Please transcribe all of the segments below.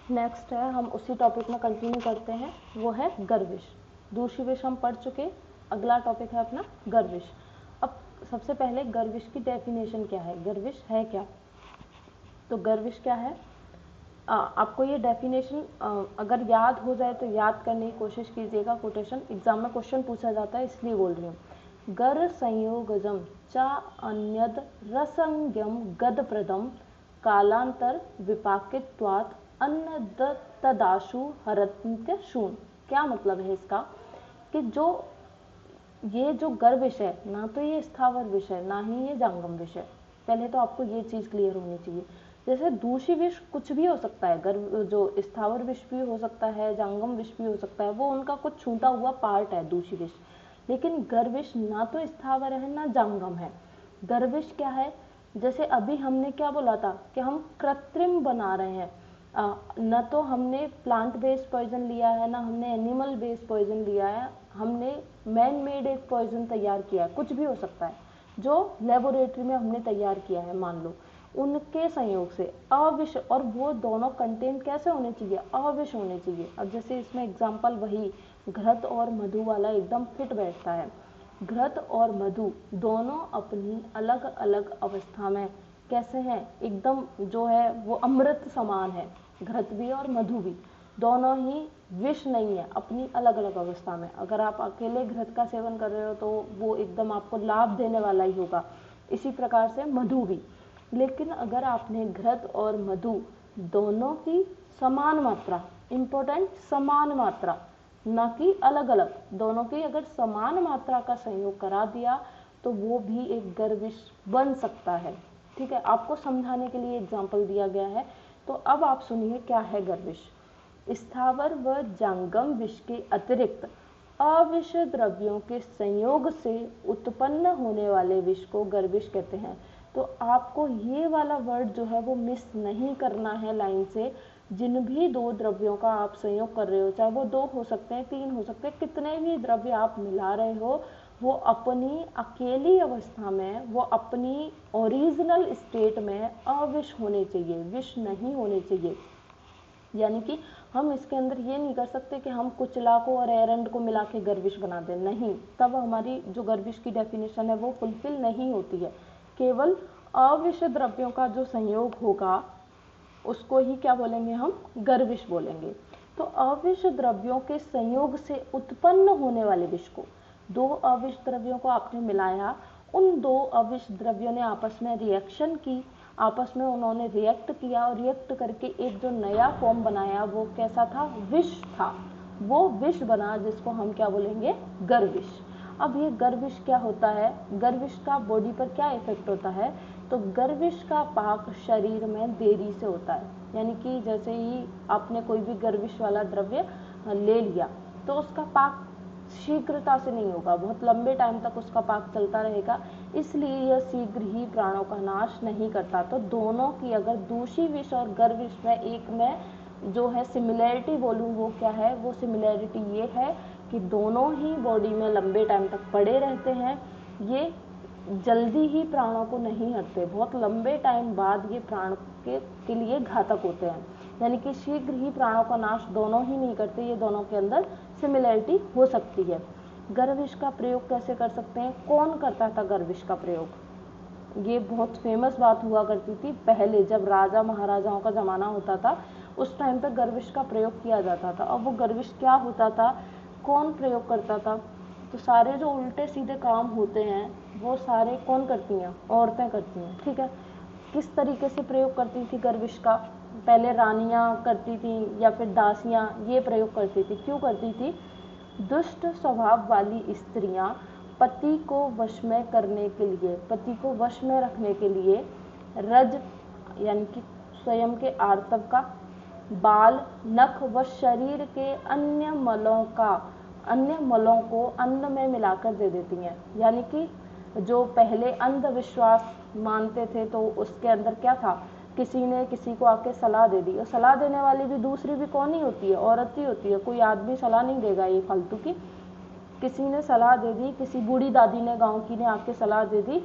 Next है, हम उसी टॉपिक में कंटिन्यू करते हैं, वो है गर्विश। दूसरी विश हम पढ़ चुके, अगला टॉपिक है अपना गर्विश। अब सबसे पहले गर्विश की डेफिनेशन क्या है, गर्विश है क्या। तो गर्विश क्या है, आपको ये डेफिनेशन अगर याद हो जाए तो याद करने की कोशिश कीजिएगा। कोटेशन एग्जाम में क्वेश्चन पूछा जाता है इसलिए बोल रही हूँ। गर संयोगजम चा अन्यद रसंज्ञम गदप्रदम कालांतर विपाकित्वात् अन्न तदाशु हरन्त्य शून। क्या मतलब है इसका, कि जो ये जो गर्विश है, ना तो ये स्थावर विषय ना ही ये जंगम विषय। पहले तो आपको ये चीज क्लियर होनी चाहिए। जैसे दूषी विष कुछ भी हो सकता है, गर्भ जो स्थावर विष भी हो सकता है, जंगम विष भी हो सकता है, वो उनका कुछ छूटा हुआ पार्ट है दूषी विष। लेकिन गर्विश ना तो स्थावर है ना जंगम है। गर्विश क्या है, जैसे अभी हमने क्या बोला था कि हम कृत्रिम बना रहे हैं, न तो हमने प्लांट बेस्ड पॉइजन लिया है ना हमने एनिमल बेस्ड पॉइजन लिया है, हमने मैन मेड एक पॉइजन तैयार किया है। कुछ भी हो सकता है जो लेबोरेटरी में हमने तैयार किया है, मान लो उनके संयोग से अविष, और वो दोनों कंटेंट कैसे होने चाहिए, अविष होने चाहिए। अब जैसे इसमें एग्जाम्पल वही घृत और मधु वाला एकदम फिट बैठता है। घृत और मधु दोनों अपनी अलग अलग अवस्था में कैसे हैं, एकदम जो है वो अमृत समान है। घृत भी और मधु भी दोनों ही विष नहीं है, अपनी अलग अलग अवस्था में। अगर आप अकेले घृत का सेवन कर रहे हो तो वो एकदम आपको लाभ देने वाला ही होगा, इसी प्रकार से मधु भी। लेकिन अगर आपने घृत और मधु दोनों की समान मात्रा, इंपॉर्टेंट समान मात्रा, न कि अलग अलग, दोनों की अगर समान मात्रा का संयोग करा दिया तो वो भी एक गर्विश बन सकता है। ठीक है, आपको समझाने के लिए एग्जाम्पल दिया गया है। तो अब आप सुनिए क्या है गर्विश। स्थावर व जंगम विष के अतिरिक्त अविष द्रव्यों के संयोग से उत्पन्न होने वाले विष को गर्विश कहते हैं। तो आपको ये वाला वर्ड जो है वो मिस नहीं करना है लाइन से। जिन भी दो द्रव्यों का आप संयोग कर रहे हो, चाहे वो 2 हो सकते हैं, 3 हो सकते हैं, कितने भी द्रव्य आप मिला रहे हो, वो अपनी अकेली अवस्था में, वो अपनी ओरिजिनल स्टेट में अविष होने चाहिए, विष नहीं होने चाहिए। यानी कि हम इसके अंदर ये नहीं कर सकते कि हम कुचला को और एरंड को मिला के गर्विश बना दें, नहीं, तब हमारी जो गर्विश की डेफिनेशन है वो फुलफिल नहीं होती है। केवल अविष द्रव्यों का जो संयोग होगा उसको ही क्या बोलेंगे, हम गर्विश बोलेंगे। तो अविष द्रव्यों के संयोग से उत्पन्न होने वाले विष को, 2 अविष द्रव्यों को आपने मिलाया, उन 2 अविष द्रव्यों ने आपस में रिएक्शन की, आपस में उन्होंने रिएक्ट किया और रिएक्ट करके एक जो नया फॉर्म बनाया वो कैसा था, विष था। वो विष बना जिसको हम क्या बोलेंगे, गर्विश। अब ये गर्विश क्या होता है, गर्विश का बॉडी पर क्या इफेक्ट होता है, तो गर्विश का पाक शरीर में देरी से होता है। यानी कि जैसे ही आपने कोई भी गर्विश वाला द्रव्य ले लिया तो उसका पाक शीघ्रता से नहीं होगा, बहुत लंबे टाइम तक उसका पाक चलता रहेगा, इसलिए यह शीघ्र ही प्राणों का नाश नहीं करता। तो दोनों की अगर दूषी विष और गर्विश में एक में जो है सिमिलैरिटी बोलूँ, वो क्या है, वो सिमिलैरिटी ये है कि दोनों ही बॉडी में लंबे टाइम तक पड़े रहते हैं, ये जल्दी ही प्राणों को नहीं हटते, बहुत लंबे टाइम बाद ये प्राण के लिए घातक होते हैं। यानी कि शीघ्र ही प्राणों का नाश दोनों ही नहीं करते, ये दोनों के अंदर सिमिलैरिटी हो सकती है। गर्विश का प्रयोग कैसे कर सकते हैं, कौन करता था गर्विश का प्रयोग, ये बहुत फेमस बात हुआ करती थी पहले, जब राजा महाराजाओं का ज़माना होता था उस टाइम पे गर्विश का प्रयोग किया जाता था। अब वो गर्विश क्या होता था, कौन प्रयोग करता था, तो सारे जो उल्टे सीधे काम होते हैं वो सारे कौन करती हैं, औरतें करती हैं। ठीक है, किस तरीके से प्रयोग करती थी गर्विश का, पहले रानियां करती थी या फिर दासियां ये प्रयोग करती थी। क्यों करती थी, दुष्ट स्वभाव वाली स्त्रियां पति को वश में करने के लिए, पति को वश में रखने के लिए रज यानी कि स्वयं के आर्तव का, बाल, नख व शरीर के अन्य मलों को अन्न में मिलाकर दे देती हैं। यानी कि जो पहले अंधविश्वास मानते थे तो उसके अंदर क्या था, किसी ने किसी को आके सलाह दे दी, और सलाह देने वाली भी दूसरी भी कौन ही होती है, औरत ही होती है, कोई आदमी सलाह नहीं देगा ये फालतू की। किसी ने सलाह दे दी, किसी बूढ़ी दादी ने, गांव की ने आके सलाह दे दी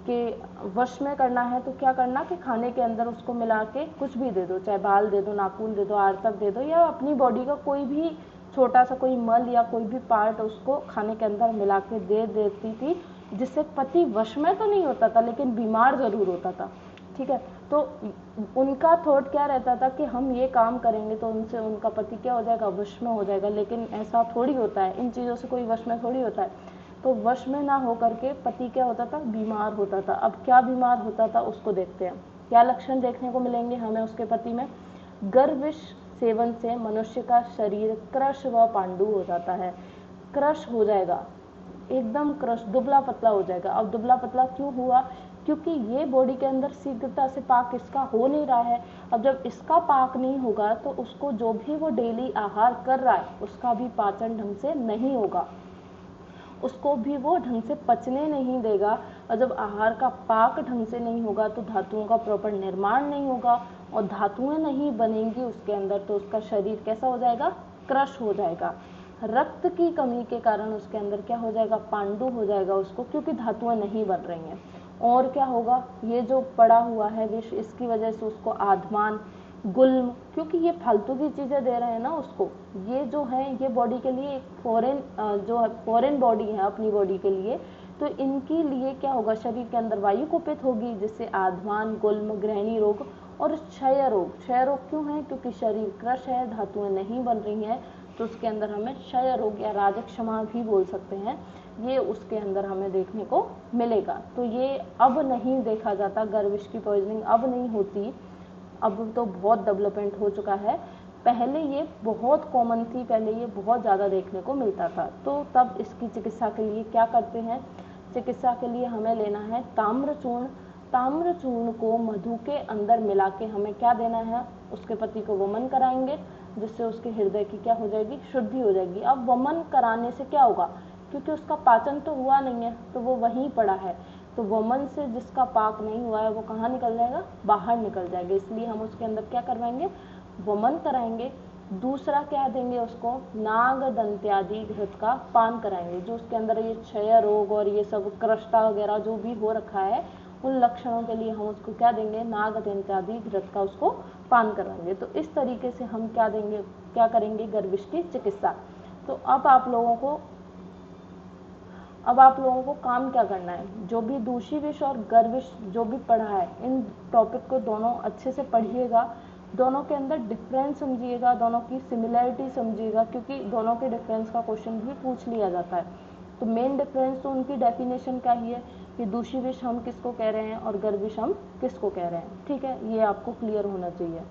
कि वश में करना है तो क्या करना कि खाने के अंदर उसको मिला के कुछ भी दे दो, चाहे बाल दे दो, नाखून दे दो, आरतब दे दो, या अपनी बॉडी का कोई भी छोटा सा कोई मल या कोई भी पार्ट उसको खाने के अंदर मिला के दे देती थी, जिससे पति वश में तो नहीं होता था लेकिन बीमार जरूर होता था। ठीक है, तो उनका थॉट क्या रहता था कि हम ये काम करेंगे तो उनसे उनका पति क्या हो जाएगा, वश में हो जाएगा। लेकिन ऐसा थोड़ी होता है, इन चीज़ों से कोई वश में थोड़ी होता है। तो वश में ना हो करके पति क्या होता था, बीमार होता था। अब क्या बीमार होता था उसको देखते हैं। क्या लक्षण देखने को मिलेंगे हमें उसके पति में? गर्विष सेवन से मनुष्य का शरीर क्रश व पांडु हो जाता है। क्रश हो जाएगा, एकदम क्रश, दुबला पतला हो जाएगा। अब दुबला पतला क्यों हुआ? क्योंकि ये बॉडी के अंदर शीघ्रता से पाक इसका हो नहीं रहा है। अब जब इसका पाक नहीं होगा तो उसको जो भी वो डेली आहार कर रहा है उसका भी पाचन ढंग से नहीं होगा, उसको भी वो ढंग से पचने नहीं देगा। और जब आहार का पाक ढंग से नहीं होगा तो धातुओं का प्रॉपर निर्माण नहीं होगा, और धातुएं नहीं बनेंगी उसके अंदर तो उसका शरीर कैसा हो जाएगा, क्रश हो जाएगा। रक्त की कमी के कारण उसके अंदर क्या हो जाएगा, पांडु हो जाएगा उसको, क्योंकि धातुएं नहीं बन रही हैं। और क्या होगा, ये जो पड़ा हुआ है विष, इसकी वजह से उसको आधमान, गुल्म, क्योंकि ये फालतू की चीजें दे रहे हैं ना उसको, ये जो है ये बॉडी के लिए एक फॉरेन बॉडी है अपनी बॉडी के लिए, तो इनके लिए क्या होगा, शरीर के अंदर वायु कुपित होगी, जिससे आधमान, गुल्म, ग्रहणी रोग और क्षय रोग। क्षय रोग क्यों है? क्योंकि शरीर क्रश है, धातुएं नहीं बन रही हैं, तो उसके अंदर हमें क्षय रोग या राजक्षमा भी बोल सकते हैं, ये उसके अंदर हमें देखने को मिलेगा। तो ये अब नहीं देखा जाता, गर्विश की पॉइजनिंग अब नहीं होती, अब तो बहुत डेवलपमेंट हो चुका है। पहले ये बहुत कॉमन थी, पहले ये बहुत ज़्यादा देखने को मिलता था। तो तब इसकी चिकित्सा के लिए क्या करते हैं, चिकित्सा के लिए हमें लेना है ताम्रचूर्ण। ताम्रचूर्ण को मधु के अंदर मिला के हमें क्या देना है, उसके पति को वमन कराएंगे, जिससे उसके हृदय की क्या हो जाएगी, शुद्धि हो जाएगी। अब वमन कराने से क्या होगा, क्योंकि उसका पाचन तो हुआ नहीं है तो वो वहीं पड़ा है, तो वमन से जिसका पाक नहीं हुआ है वो कहाँ निकल जाएगा, बाहर निकल जाएगा। इसलिए हम उसके अंदर क्या करवाएंगे, वमन कराएंगे। दूसरा क्या देंगे उसको, नाग दंत्यादि घृत का पान कराएंगे। जो उसके अंदर ये क्षय रोग और ये सब क्रष्टा वगैरह जो भी हो रखा है, उन लक्षणों के लिए हम उसको क्या देंगे, नाग दंत्यादि घृत का उसको पान कराएंगे। तो इस तरीके से हम क्या देंगे, क्या करेंगे, गर्विश की चिकित्सा। तो अब आप लोगों को काम क्या करना है, जो भी दूषी विष और गर्विश जो भी पढ़ा है, इन टॉपिक को दोनों अच्छे से पढ़िएगा, दोनों के अंदर डिफरेंस समझिएगा, दोनों की सिमिलैरिटी समझिएगा, क्योंकि दोनों के डिफरेंस का क्वेश्चन भी पूछ लिया जाता है। तो मेन डिफरेंस तो उनकी डेफिनेशन का ही है कि दूषी विष हम किसको कह रहे हैं और गर्विश हम किसको कह रहे हैं। ठीक है, ये आपको क्लियर होना चाहिए।